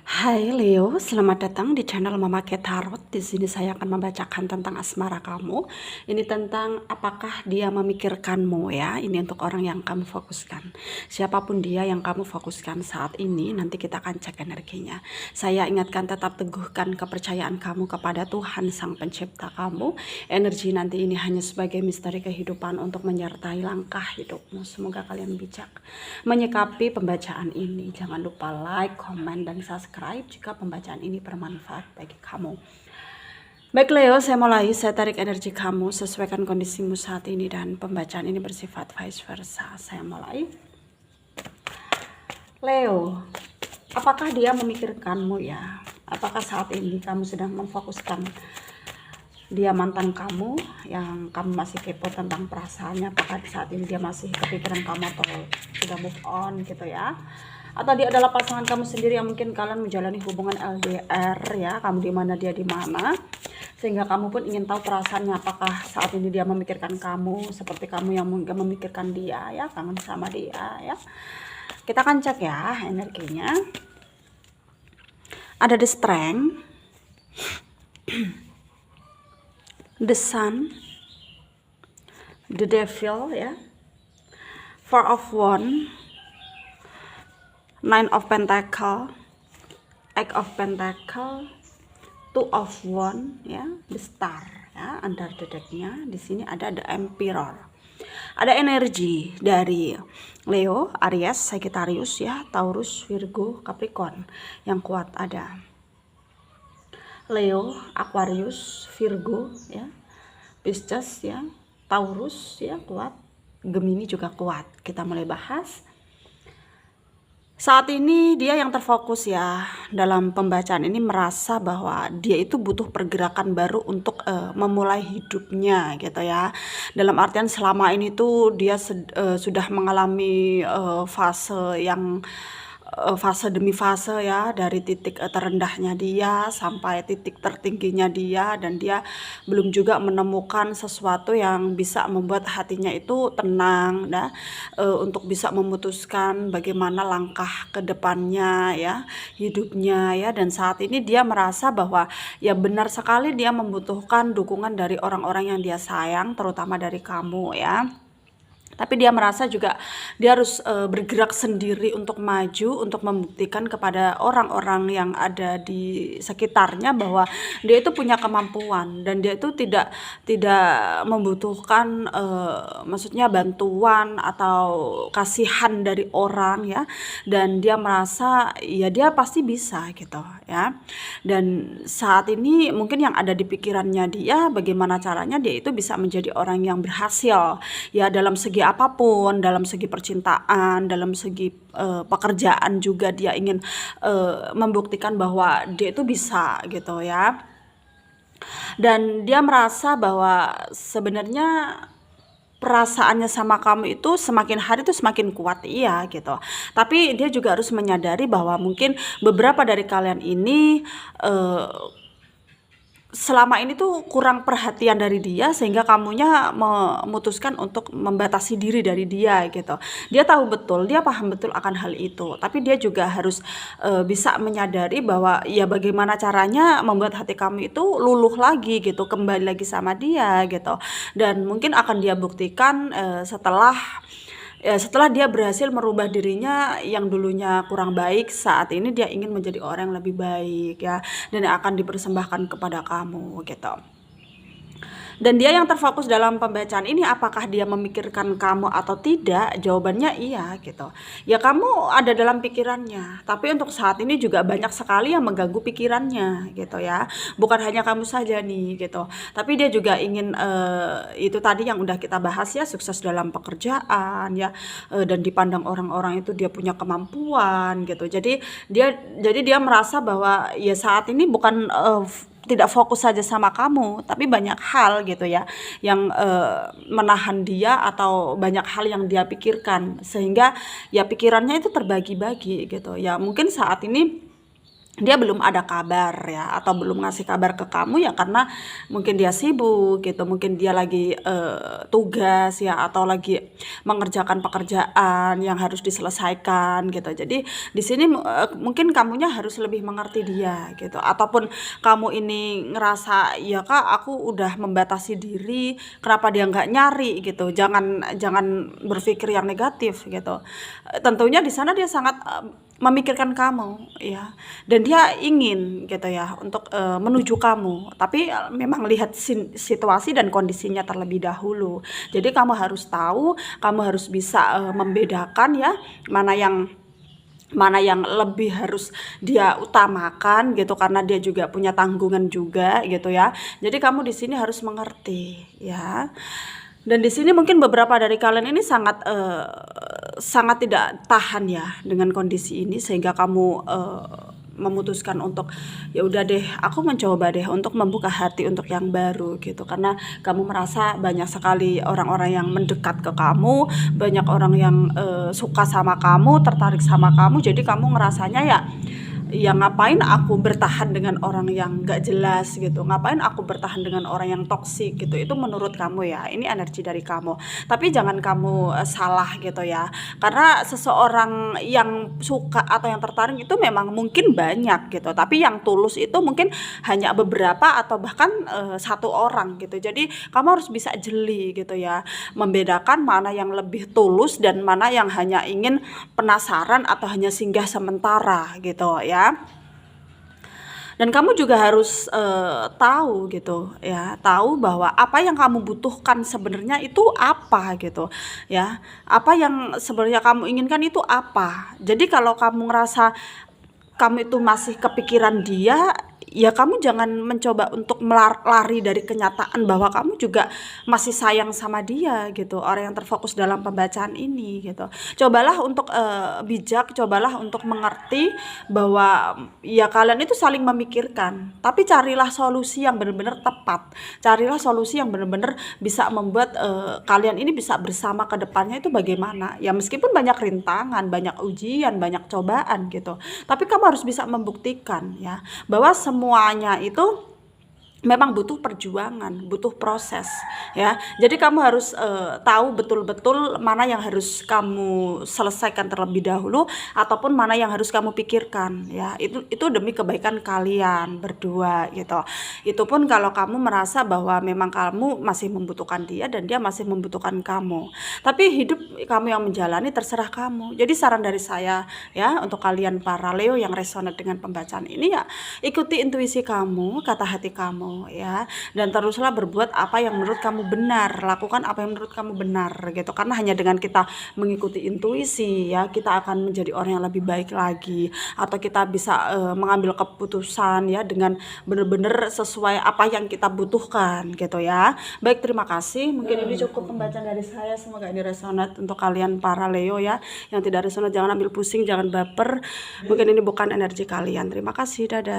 Hai Leo, selamat datang di channel Mama Ke Tarot. Di sini saya akan membacakan tentang asmara kamu. Ini tentang apakah dia memikirkanmu ya. Ini untuk orang yang kamu fokuskan. Siapapun dia yang kamu fokuskan saat ini, nanti kita akan cek energinya. Saya ingatkan tetap teguhkan kepercayaan kamu kepada Tuhan Sang Pencipta kamu. Energi nanti ini hanya sebagai misteri kehidupan untuk menyertai langkah hidupmu. Semoga kalian bijak menyikapi pembacaan ini. Jangan lupa like, komen, dan subscribe jika pembacaan ini bermanfaat bagi kamu. Baik Leo, saya mulai. Saya tarik energi kamu, sesuaikan kondisimu saat ini, dan pembacaan ini bersifat vice versa. Saya mulai. Leo, apakah dia memikirkanmu ya? Apakah saat ini kamu sedang memfokuskan dia mantan kamu yang kamu masih kepo tentang perasaannya? Apakah saat ini dia masih kepikiran kamu atau sudah move on gitu ya? Atau dia adalah pasangan kamu sendiri yang mungkin kalian menjalani hubungan LDR ya, kamu di mana dia di mana, sehingga kamu pun ingin tahu perasaannya. Apakah saat ini dia memikirkan kamu seperti kamu yang memikirkan dia ya, kangen sama dia ya. Kita akan cek ya energinya. Ada the strength, the sun, the devil ya, four of wands, Nine of Pentacle, Eight of Pentacle, Two of Wands ya, the Star ya, under the decknya. Di sini ada the Emperor. Ada energi dari Leo, Aries, Sagittarius ya, Taurus, Virgo, Capricorn yang kuat. Ada Leo, Aquarius, Virgo ya, Pisces ya, Taurus ya kuat, Gemini juga kuat. Kita mulai bahas. Saat ini dia yang terfokus ya dalam pembacaan ini, merasa bahwa dia itu butuh pergerakan baru untuk memulai hidupnya gitu ya. Dalam artian selama ini tuh dia sudah mengalami fase yang fase demi fase ya, dari titik terendahnya dia sampai titik tertingginya dia, dan dia belum juga menemukan sesuatu yang bisa membuat hatinya itu tenang ya, untuk bisa memutuskan bagaimana langkah ke depannya ya, hidupnya ya. Dan saat ini dia merasa bahwa ya benar sekali dia membutuhkan dukungan dari orang-orang yang dia sayang, terutama dari kamu ya. Tapi dia merasa juga dia harus bergerak sendiri untuk maju, untuk membuktikan kepada orang-orang yang ada di sekitarnya bahwa dia itu punya kemampuan, dan dia itu tidak membutuhkan maksudnya bantuan atau kasihan dari orang ya. Dan dia merasa ya dia pasti bisa gitu ya. Dan saat ini mungkin yang ada di pikirannya dia, bagaimana caranya dia itu bisa menjadi orang yang berhasil ya, dalam segi apapun, dalam segi percintaan, dalam segi pekerjaan juga dia ingin membuktikan bahwa dia itu bisa gitu ya. Dan dia merasa bahwa sebenarnya perasaannya sama kamu itu semakin hari itu semakin kuat iya gitu. Tapi dia juga harus menyadari bahwa mungkin beberapa dari kalian ini selama ini tuh kurang perhatian dari dia, sehingga kamunya memutuskan untuk membatasi diri dari dia gitu. Dia tahu betul, dia paham betul akan hal itu, tapi dia juga harus bisa menyadari bahwa ya bagaimana caranya membuat hati kamu itu luluh lagi gitu, kembali lagi sama dia gitu. Dan mungkin akan dia buktikan setelah dia berhasil merubah dirinya yang dulunya kurang baik, saat ini dia ingin menjadi orang yang lebih baik ya, dan yang akan dipersembahkan kepada kamu gitu. Dan dia yang terfokus dalam pembacaan ini, apakah dia memikirkan kamu atau tidak? Jawabannya iya gitu. Ya kamu ada dalam pikirannya, tapi untuk saat ini juga banyak sekali yang mengganggu pikirannya gitu ya. Bukan hanya kamu saja nih gitu, tapi dia juga ingin itu tadi yang udah kita bahas ya, sukses dalam pekerjaan ya, dan dipandang orang-orang itu dia punya kemampuan gitu. Jadi dia merasa bahwa ya saat ini bukan tidak fokus saja sama kamu, tapi banyak hal gitu ya yang menahan dia, atau banyak hal yang dia pikirkan, sehingga ya pikirannya itu terbagi-bagi gitu ya. Mungkin saat ini dia belum ada kabar ya, atau belum ngasih kabar ke kamu ya karena mungkin dia sibuk gitu, mungkin dia lagi tugas ya, atau lagi mengerjakan pekerjaan yang harus diselesaikan gitu. Jadi di sini mungkin kamunya harus lebih mengerti dia gitu, ataupun kamu ini ngerasa ya kak aku udah membatasi diri, kenapa dia nggak nyari gitu. Jangan jangan berpikir yang negatif gitu. Tentunya di sana dia sangat memikirkan kamu ya, dan dia ingin gitu ya untuk menuju kamu, tapi memang lihat situasi dan kondisinya terlebih dahulu. Jadi kamu harus tahu, kamu harus bisa membedakan ya, mana yang lebih harus dia utamakan gitu, karena dia juga punya tanggungan juga gitu ya. Jadi kamu di sini harus mengerti ya. Dan di sini mungkin beberapa dari kalian ini sangat tidak tahan ya dengan kondisi ini, sehingga kamu memutuskan untuk ya udah deh aku mencoba deh untuk membuka hati untuk yang baru gitu, karena kamu merasa banyak sekali orang-orang yang mendekat ke kamu, banyak orang yang suka sama kamu, tertarik sama kamu. Jadi kamu ngerasanya ya ngapain aku bertahan dengan orang yang gak jelas gitu, ngapain aku bertahan dengan orang yang toksik gitu. Itu menurut kamu ya, ini energi dari kamu. Tapi jangan kamu salah gitu ya, karena seseorang yang suka atau yang tertarik itu memang mungkin banyak gitu, tapi yang tulus itu mungkin hanya beberapa atau bahkan satu orang gitu. Jadi kamu harus bisa jeli gitu ya, membedakan mana yang lebih tulus dan mana yang hanya ingin penasaran atau hanya singgah sementara gitu ya. Dan kamu juga harus tahu gitu ya, tahu bahwa apa yang kamu butuhkan sebenarnya itu apa gitu ya, apa yang sebenarnya kamu inginkan itu apa. Jadi kalau kamu ngerasa kamu itu masih kepikiran dia, ya kamu jangan mencoba untuk lari dari kenyataan bahwa kamu juga masih sayang sama dia gitu, orang yang terfokus dalam pembacaan ini gitu. Cobalah untuk bijak, cobalah untuk mengerti bahwa ya kalian itu saling memikirkan, tapi carilah solusi yang benar-benar tepat, carilah solusi yang benar-benar bisa membuat kalian ini bisa bersama ke depannya itu bagaimana. Ya meskipun banyak rintangan, banyak ujian, banyak cobaan gitu, tapi kamu harus bisa membuktikan ya bahwa semuanya itu memang butuh perjuangan, butuh proses ya. Jadi kamu harus tahu betul-betul mana yang harus kamu selesaikan terlebih dahulu, ataupun mana yang harus kamu pikirkan ya. Itu demi kebaikan kalian berdua gitu. Itu pun kalau kamu merasa bahwa memang kamu masih membutuhkan dia dan dia masih membutuhkan kamu. Tapi hidup kamu yang menjalani, terserah kamu. Jadi saran dari saya ya untuk kalian para Leo yang resonate dengan pembacaan ini ya, ikuti intuisi kamu, kata hati kamu ya, dan teruslah berbuat apa yang menurut kamu benar, lakukan apa yang menurut kamu benar gitu. Karena hanya dengan kita mengikuti intuisi ya, kita akan menjadi orang yang lebih baik lagi, atau kita bisa mengambil keputusan ya dengan benar-benar sesuai apa yang kita butuhkan gitu ya. Baik, terima kasih, mungkin ini cukup pembacaan dari saya, semoga ini resonate untuk kalian para Leo ya. Yang tidak resonate jangan ambil pusing, jangan baper, mungkin ini bukan energi kalian. Terima kasih, dadah.